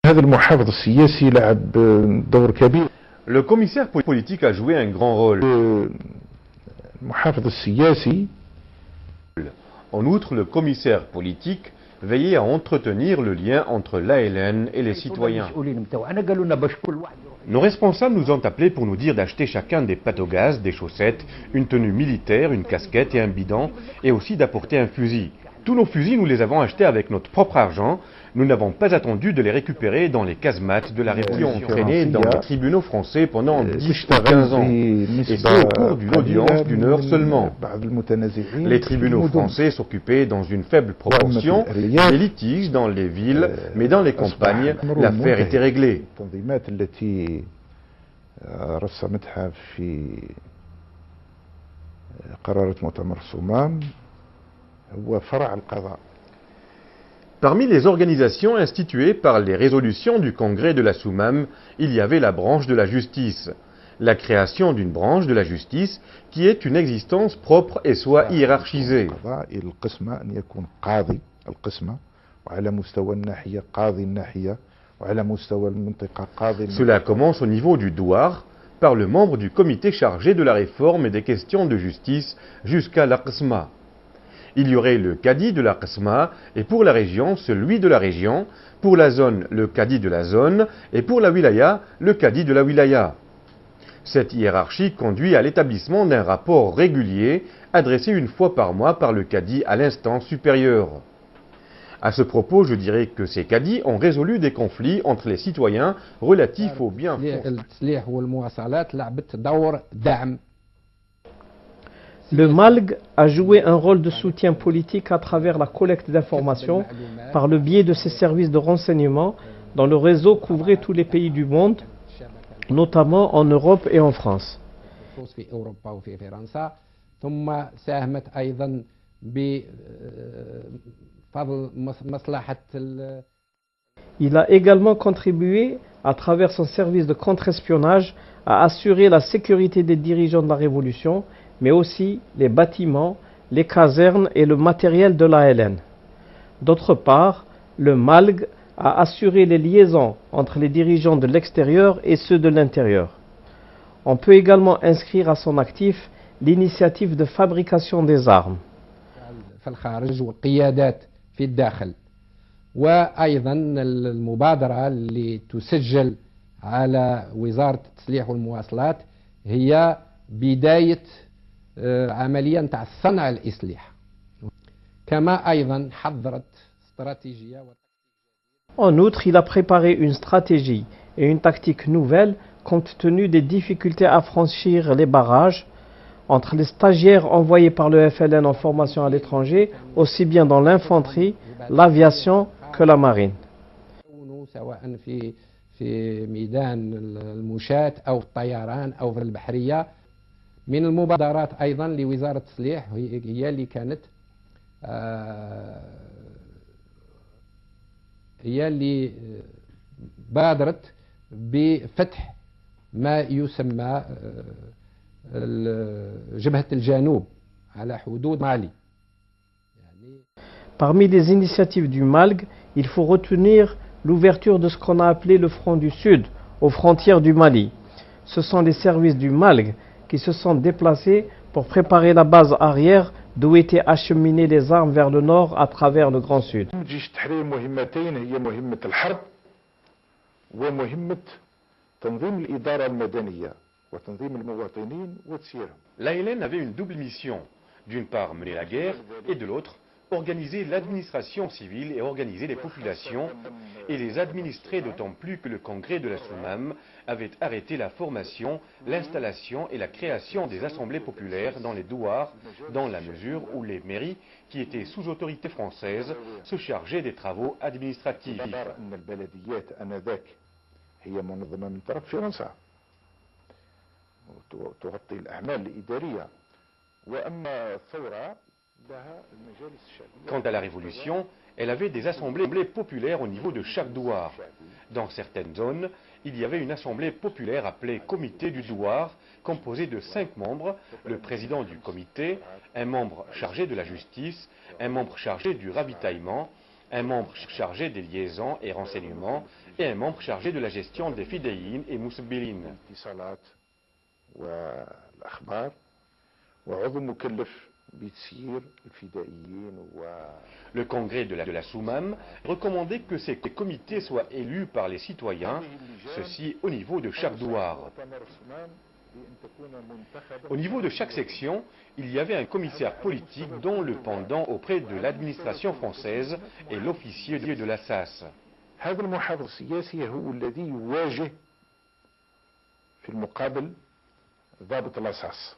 هذا المحافظ السياسي لعب دور كبير. Le commissaire politique a joué un grand rôle. المحافظ السياسي. En outre, le commissaire politique veillait à entretenir le lien entre l'ALN et les citoyens. Nos responsables nous ont appelés pour nous dire d'acheter chacun des pattes au gaz, des chaussettes, une tenue militaire, une casquette et un bidon, et aussi d'apporter un fusil. Tous nos fusils, nous les avons achetés avec notre propre argent. Nous n'avons pas attendu de les récupérer dans les casemattes de la Révolution. Traîné dans les tribunaux français pendant 10 ou 15 ans. Et c'est au cours d'une audience d'une heure seulement. Les tribunaux français s'occupaient dans une faible proportion des litiges dans les villes, mais dans les campagnes, l'affaire était réglée. Parmi les organisations instituées par les résolutions du Congrès de la Soumam, il y avait la branche de la justice. La création d'une branche de la justice qui ait une existence propre et soit hiérarchisée. Cela commence au niveau du douar, par le membre du comité chargé de la réforme et des questions de justice jusqu'à l'Aqsma. Il y aurait le cadi de la Qasma et pour la région, celui de la région, pour la zone, le cadi de la zone et pour la wilaya, le cadi de la wilaya. Cette hiérarchie conduit à l'établissement d'un rapport régulier adressé une fois par mois par le cadi à l'instance supérieure. À ce propos, je dirais que ces cadis ont résolu des conflits entre les citoyens relatifs aux biens. Le MALG a joué un rôle de soutien politique à travers la collecte d'informations par le biais de ses services de renseignement dont le réseau couvrait tous les pays du monde, notamment en Europe et en France. Il a également contribué, à travers son service de contre-espionnage, à assurer la sécurité des dirigeants de la Révolution, mais aussi les bâtiments, les casernes et le matériel de l'ALN. D'autre part, le MALG a assuré les liaisons entre les dirigeants de l'extérieur et ceux de l'intérieur. On peut également inscrire à son actif l'initiative de fabrication des armes. وأيضا المبادرة اللي تسجل على وزارة التسليح والمواصلات هي بداية عملية نتاع صنع الإسلحة كما أيضا حضرت استراتيجية. En outre, il a préparé une stratégie et une tactique nouvelle compte tenu des difficultés à franchir les barrages entre les stagiaires envoyés par le FLN en formation à l'étranger, aussi bien dans l'infanterie, l'aviation que la marine. سواء في ميدان المشاة أو الطيران أو في البحرية. من المبادرات أيضا لوزارة التسليح هي اللي كانت هي اللي بادرت بفتح ما يسمى جبهة الجنوب على حدود مالي. Parmi les initiatives du MALG, il faut retenir l'ouverture de ce qu'on a appelé le front du Sud, aux frontières du Mali. Ce sont les services du MALG qui se sont déplacés pour préparer la base arrière d'où étaient acheminées les armes vers le nord à travers le Grand Sud. L'ALN avait une double mission, d'une part mener la guerre et de l'autre organiser l'administration civile et organiser les populations et les administrer, d'autant plus que le Congrès de la Soumam avait arrêté la formation, l'installation et la création des assemblées populaires dans les douars, dans la mesure où les mairies, qui étaient sous autorité française, se chargeaient des travaux administratifs. Quant à la Révolution, elle avait des assemblées populaires au niveau de chaque douar. Dans certaines zones, il y avait une assemblée populaire appelée Comité du douar, composée de 5 membres, le président du comité, un membre chargé de la justice, un membre chargé du ravitaillement, un membre chargé des liaisons et renseignements et un membre chargé de la gestion des fidéines et mousbilines. الاتصالات والأخبار وعضو مكلف بتسيير الفدائيين Le congrès de la Soumam recommandait que ces comités soient élus par les citoyens, ceci au niveau de chaque douar. Au niveau de chaque section, il y avait un commissaire politique dont le pendant auprès de l'administration française est l'officier de la SAS. هذا المحافظ السياسي هو الذي يواجه في المقابل ضابط الأساس